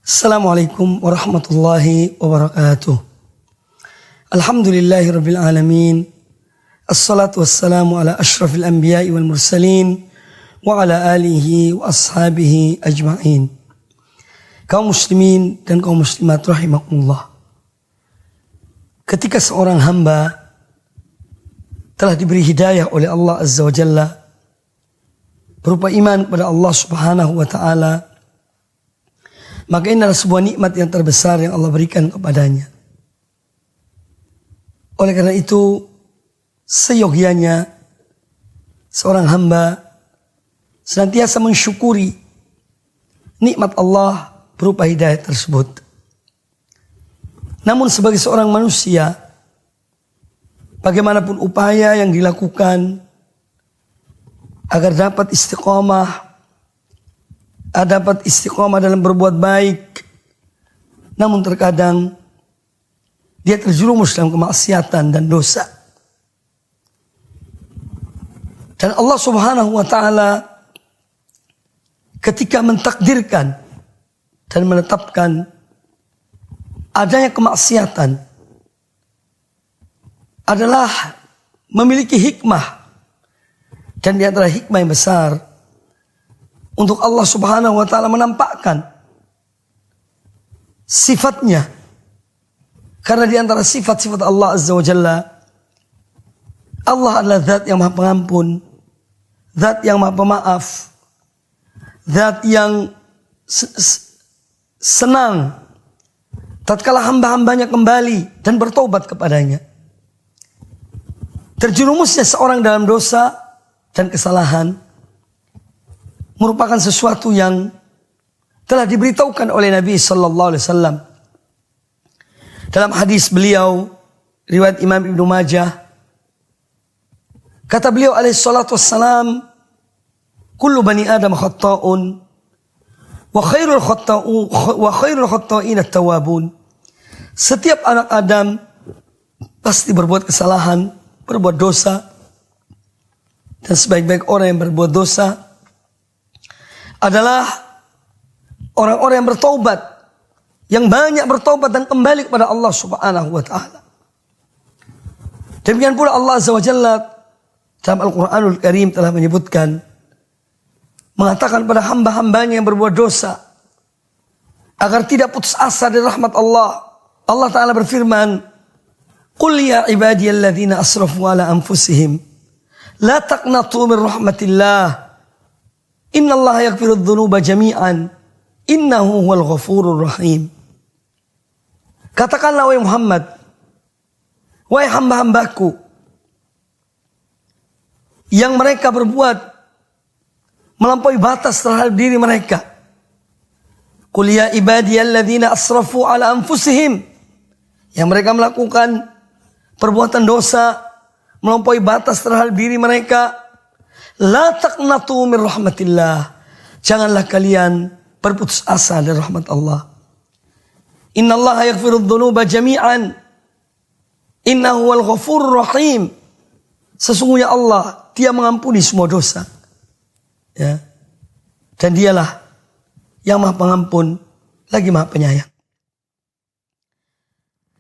Assalamualaikum warahmatullahi wabarakatuh. Alhamdulillahirabbil alamin. Assalatu wassalamu ala asyrafil anbiya'i wal mursalin wa ala alihi wa ashabihi ajma'in. Kaum muslimin dan kaum muslimat rahimakumullah. Ketika seorang hamba telah diberi hidayah oleh Allah Azza wa Jalla berupa iman kepada Allah Subhanahu wa taala, maka ini adalah sebuah nikmat yang terbesar yang Allah berikan kepadanya. Oleh karena itu, seyogianya seorang hamba senantiasa mensyukuri nikmat Allah berupa hidayah tersebut. Namun sebagai seorang manusia, bagaimanapun upaya yang dilakukan agar dapat istiqomah dalam berbuat baik, namun terkadang dia terjerumus dalam kemaksiatan dan dosa. Dan Allah Subhanahu wa taala ketika mentakdirkan dan menetapkan adanya kemaksiatan adalah memiliki hikmah, dan di antara hikmah yang besar untuk Allah Subhanahu wa taala menampakkan sifatnya. Karena di antara sifat-sifat Allah Azza wa Jalla, Allah adalah zat yang maha pengampun, zat yang maha pemaaf, zat yang senang tatkala hamba-hambanya kembali dan bertobat kepadanya. Terjerumusnya seorang dalam dosa dan kesalahan merupakan sesuatu yang telah diberitahukan oleh Nabi sallallahu alaihi wasallam. Dalam hadis beliau riwayat Imam Ibnu Majah, kata beliau alaihi salatu wassalam, kullu bani adam khata'un wa khairul khata'in at-tawwabun. Setiap anak Adam pasti berbuat kesalahan, berbuat dosa, dan sebaik-baik orang yang berbuat dosa adalah orang-orang yang bertaubat, yang banyak bertaubat dan kembali kepada Allah Subhanahu wa taala. Demikian pula Allah Azza wa Jalla dalam Al-Qur'anul Karim telah menyebutkan, mengatakan pada hamba-hambanya yang berbuat dosa agar tidak putus asa dari rahmat Allah. Allah taala berfirman, "Qul ya ibadiyalladzina asrafu ala anfusihim la taqnatu min rahmatillah. Innallaha yaghfirudz dzunuba jami'an. Innahu huwal ghafurur rahim." Katakanlah wahai Muhammad, wahai hamba-hambaku yang mereka berbuat melampaui batas terhadap diri mereka. Qul ya ibadiyalladzina asrafu ala anfusihim, yang mereka melakukan perbuatan dosa melampaui batas terhadap diri mereka. La taqnatu min rahmatillah, janganlah kalian berputus asa dari rahmat Allah. Innallaha yaghfirudz dzunuba jami'an. Innahu huwal ghafurur rahim. Sesungguhnya Allah, Dia mengampuni semua dosa. Ya. Dan Dialah yang Maha Pengampun lagi Maha Penyayang.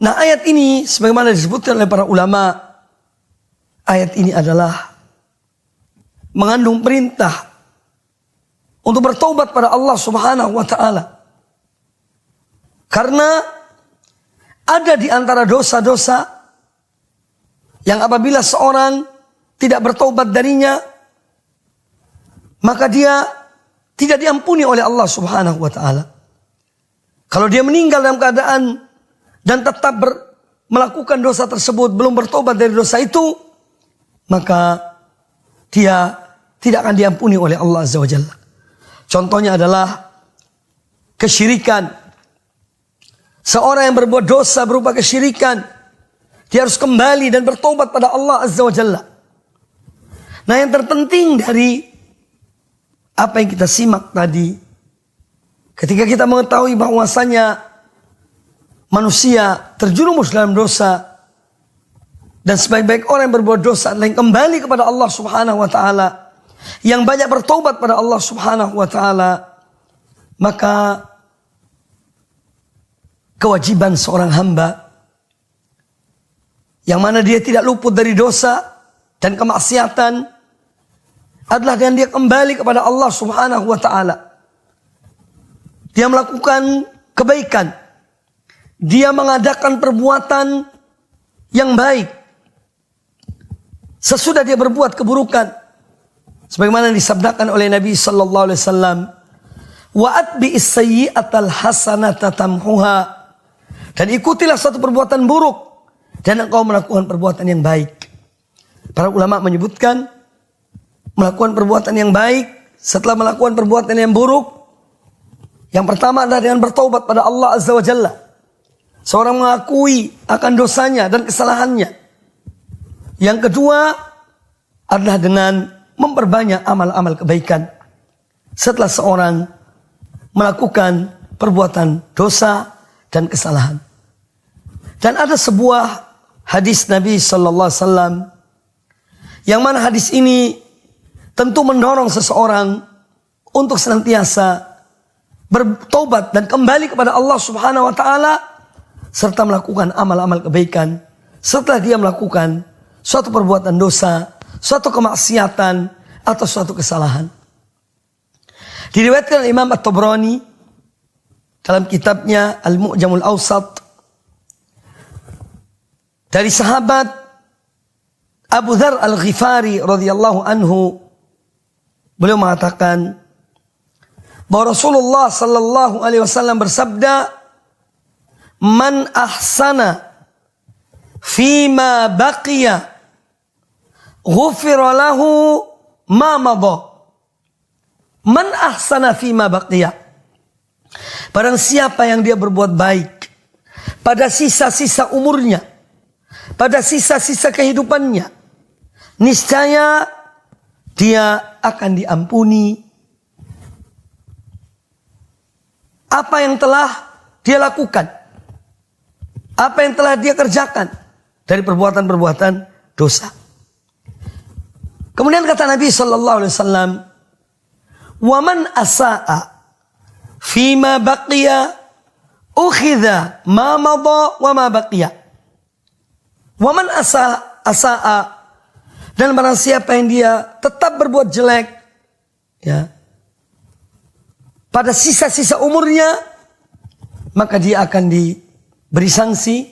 Nah, ayat ini sebagaimana disebutkan oleh para ulama, ayat ini adalah mengandung perintah untuk bertaubat pada Allah Subhanahu wa taala. Karena ada di antara dosa-dosa yang apabila seorang tidak bertaubat darinya, maka dia tidak diampuni oleh Allah Subhanahu wa taala. Kalau dia meninggal dalam keadaan dan tetap melakukan dosa tersebut, belum bertobat dari dosa itu, maka dia tidak akan diampuni oleh Allah Azza wa Jalla. Contohnya adalah kesyirikan. Seorang yang berbuat dosa berupa kesyirikan, dia harus kembali dan bertobat pada Allah Azza wa Jalla. Nah, yang terpenting dari apa yang kita simak tadi, ketika kita mengetahui bahwasanya manusia terjerumus dalam dosa, dan sebaik-baik orang yang berbuat dosa adalah yang kembali kepada Allah Subhanahu wa taala, yang banyak bertobat pada Allah Subhanahu wa taala, maka kewajiban seorang hamba yang mana dia tidak luput dari dosa dan kemaksiatan adalah dengan dia kembali kepada Allah Subhanahu wa ta'ala. Dia melakukan kebaikan. Dia mengadakan perbuatan yang baik sesudah dia berbuat keburukan. Sebagaimana disabdakan oleh Nabi sallallahu alaihi wasallam, wa atbi'is sayyi'atal hasanata tamhuha. Dan ikutilah satu perbuatan buruk dan engkau melakukan perbuatan yang baik. Para ulama menyebutkan melakukan perbuatan yang baik setelah melakukan perbuatan yang buruk, yang pertama adalah dengan bertaubat pada Allah Azza wa Jalla. Seorang mengakui akan dosanya dan kesalahannya. Yang kedua adalah dengan memperbanyak amal-amal kebaikan setelah seorang melakukan perbuatan dosa dan kesalahan. Dan ada sebuah hadis Nabi sallallahu alaihi wasallam yang mana hadis ini tentu mendorong seseorang untuk senantiasa bertobat dan kembali kepada Allah Subhanahu wa taala serta melakukan amal-amal kebaikan setelah dia melakukan suatu perbuatan dosa, suatu kemaksiatan atau suatu kesalahan. Diriwayatkan oleh Imam At-Tabrani dalam kitabnya Al-Mu'jamul Awsat dari sahabat Abu Dzar Al-Ghifari radhiyallahu anhu, beliau mengatakan bahwa Rasulullah sallallahu alaihi wasallam bersabda, "Man ahsana fima baqiya ghufira lahu ma madha." Man ahsana fima baqiya. Barang siapa yang dia berbuat baik pada sisa-sisa umurnya, pada sisa-sisa kehidupannya, niscaya dia akan diampuni apa yang telah dia lakukan, apa yang telah dia kerjakan dari perbuatan-perbuatan dosa. Kemudian kata Nabi sallallahu alaihi wasallam, "Wa man asaa fima baqiya ukhidha ma madha wa ma baqiya." Wa man asaa, dan barang siapa yang dia tetap berbuat jelek ya pada sisa-sisa umurnya, maka dia akan diberi sanksi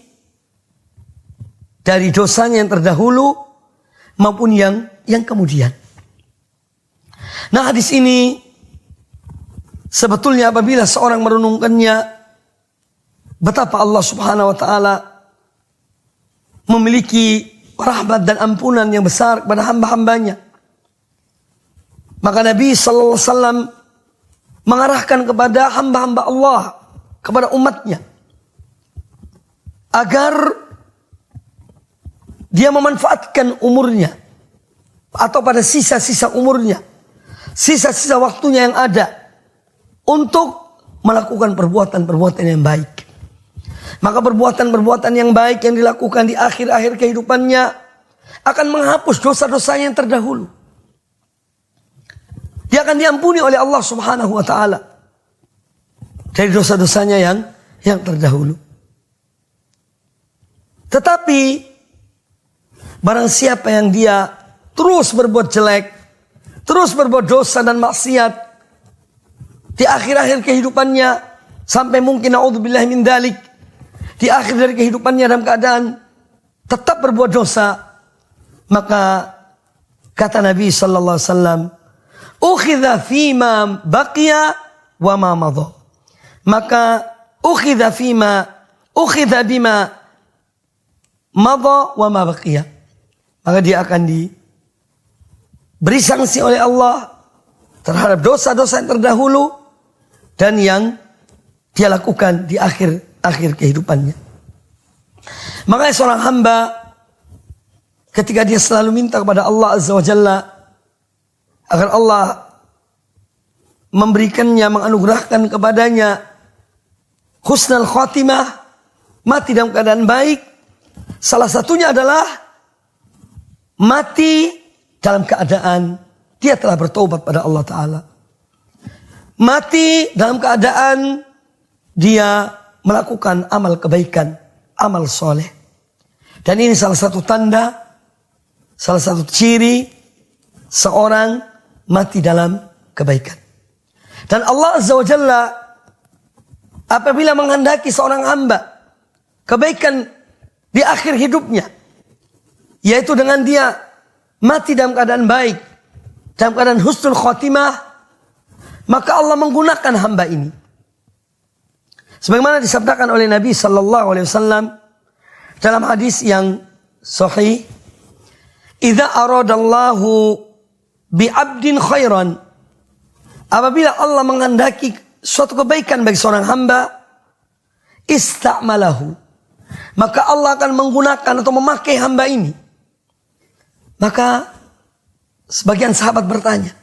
dari dosanya yang terdahulu maupun yang kemudian. Nah, hadis ini sebetulnya apabila seorang merenungkannya, betapa Allah Subhanahu wa taala memiliki rahmat dan ampunan yang besar kepada hamba-hambanya. Maka Nabi sallallahu alaihi wasallam mengarahkan kepada hamba-hamba Allah, kepada umatnya, agar dia memanfaatkan umurnya atau pada sisa-sisa umurnya, sisa-sisa waktunya yang ada untuk melakukan perbuatan-perbuatan yang baik. Maka perbuatan-perbuatan yang baik yang dilakukan di akhir-akhir kehidupannya akan menghapus dosa-dosanya yang terdahulu. Dia akan diampuni oleh Allah Subhanahu wa taala dari dosa-dosanya yang terdahulu. Tetapi barang siapa yang dia terus berbuat jelek, terus berbuat dosa dan maksiat di akhir-akhir kehidupannya, sampai mungkin naudzubillah min dzalik, di akhir dari kehidupannya dalam keadaan tetap berbuat dosa, maka kata Nabi sallallahu alaihi wasallam, "Ukhidha fima baqiya wa ma madha." Maka ukhidha bima madha wa ma baqiya. Maka dia akan diberi sanksi oleh Allah terhadap dosa-dosa yang terdahulu dan yang dia lakukan di akhir kehidupannya. Makanya seorang hamba ketika dia selalu minta kepada Allah Azza wa Jalla agar Allah memberikannya, menganugerahkan kepadanya husnul khatimah, mati dalam keadaan baik, salah satunya adalah mati dalam keadaan dia telah bertobat pada Allah Ta'ala. Mati dalam keadaan dia melakukan amal kebaikan, amal soleh. Dan ini salah satu tanda, salah satu ciri seorang mati dalam kebaikan. Dan Allah Azza wa Jalla apabila menghendaki seorang hamba kebaikan di akhir hidupnya, yaitu dengan dia mati dalam keadaan baik, dalam keadaan husnul khotimah, maka Allah menggunakan hamba ini. Sebagaimana disabdakan oleh Nabi sallallahu alaihi wasallam dalam hadis yang sahih, "Idza aradallahu bi 'abdin khairan," apabila Allah menghendaki suatu kebaikan bagi seorang hamba, ista'malahu, maka Allah akan menggunakan atau memakai hamba ini. Maka sebagian sahabat bertanya,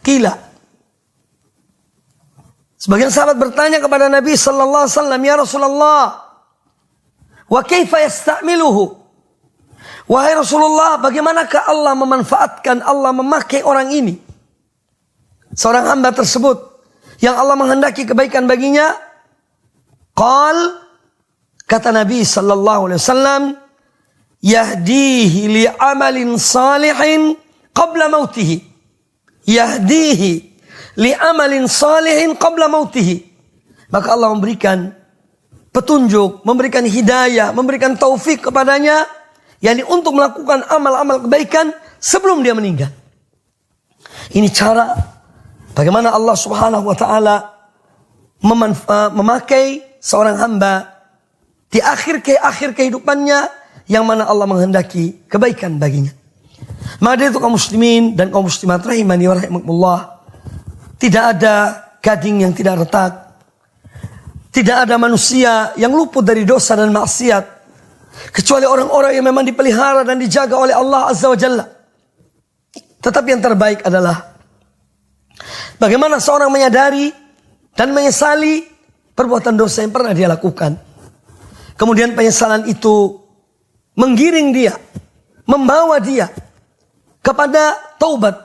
sebagian sahabat bertanya kepada Nabi sallallahu alaihi wasallam, "Ya Rasulullah, wa kaifa yasta'miluhu?" Wahai Rasulullah, bagaimanakah Allah memanfaatkan, Allah memakai orang ini, seorang hamba tersebut yang Allah menghendaki kebaikan baginya? Kata Nabi sallallahu alaihi wasallam, "Yahdihi li amalin salihin qabla mautihi." Yahdihi li amalin salihin qabla mautihi. Maka Allah memberikan petunjuk, memberikan hidayah, memberikan taufik kepadanya, yakni untuk melakukan amal-amal kebaikan sebelum dia meninggal. Ini cara bagaimana Allah Subhanahu wa taala memakai seorang hamba di akhir kehidupannya, yang mana Allah menghendaki kebaikan baginya. Maka itu kaum muslimin dan kaum muslimat rahimani wa rahimakumullah, tidak ada gading yang tidak retak, tidak ada manusia yang luput dari dosa dan maksiat, kecuali orang-orang yang memang dipelihara dan dijaga oleh Allah Azza wa Jalla. Tetapi yang terbaik adalah bagaimana seorang menyadari dan menyesali perbuatan dosa yang pernah dia lakukan. Kemudian penyesalan itu menggiring dia, membawa dia kepada taubat,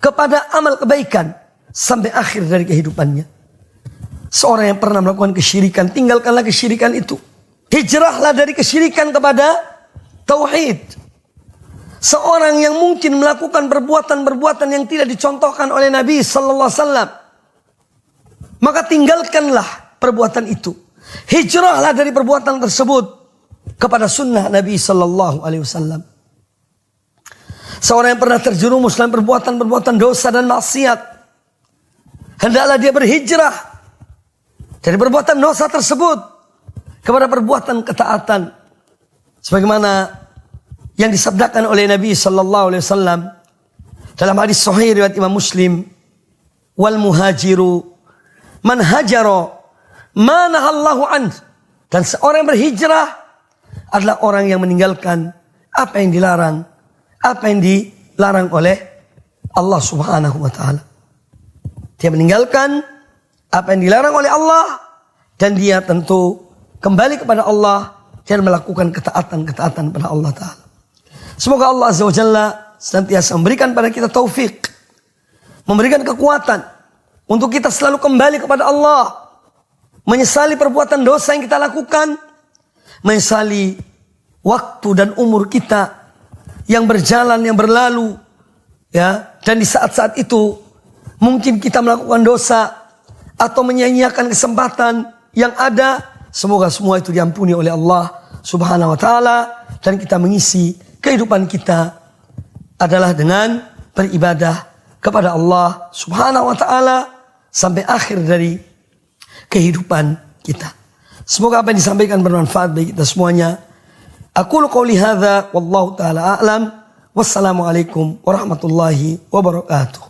kepada amal kebaikan sampai akhir dari kehidupannya. Seorang yang pernah melakukan kesyirikan, tinggalkanlah kesyirikan itu. Hijrahlah dari kesyirikan kepada tauhid. Seorang yang mungkin melakukan perbuatan-perbuatan yang tidak dicontohkan oleh Nabi sallallahu alaihi wasallam, maka tinggalkanlah perbuatan itu. Hijrahlah dari perbuatan tersebut kepada sunnah Nabi sallallahu alaihi wasallam. Seorang yang pernah terjerumus dalam perbuatan-perbuatan dosa dan maksiat, hendaklah dia berhijrah dari perbuatan dosa tersebut kepada perbuatan ketaatan, sebagaimana yang disabdakan oleh Nabi sallallahu alaihi wasallam dalam hadis sahih riwayat Imam Muslim, "Wal muhajiru man hajara ma nahallahu an." Dan seorang yang berhijrah adalah orang yang meninggalkan apa yang dilarang, apa yang dilarang oleh Allah Subhanahu wa taala. Dia meninggalkan apa yang dilarang oleh Allah, dan dia tentu kembali kepada Allah dan melakukan ketaatan-ketaatan pada Allah Ta'ala. Semoga Allah Azza wa Jalla senantiasa memberikan pada kita taufik, memberikan kekuatan untuk kita selalu kembali kepada Allah, menyesali perbuatan dosa yang kita lakukan, menyesali waktu dan umur kita yang berjalan, yang berlalu, ya. Dan di saat-saat itu mungkin kita melakukan dosa atau menyia-nyiakan kesempatan yang ada. Semoga semua itu diampuni oleh Allah Subhanahu wa taala, dan kita mengisi kehidupan kita adalah dengan beribadah kepada Allah Subhanahu wa taala sampai akhir dari kehidupan kita. Semoga apa yang disampaikan bermanfaat bagi kita semuanya. Aqulu qouli hadza wallahu taala a'lam. Wassalamualaikum warahmatullahi wabarakatuh.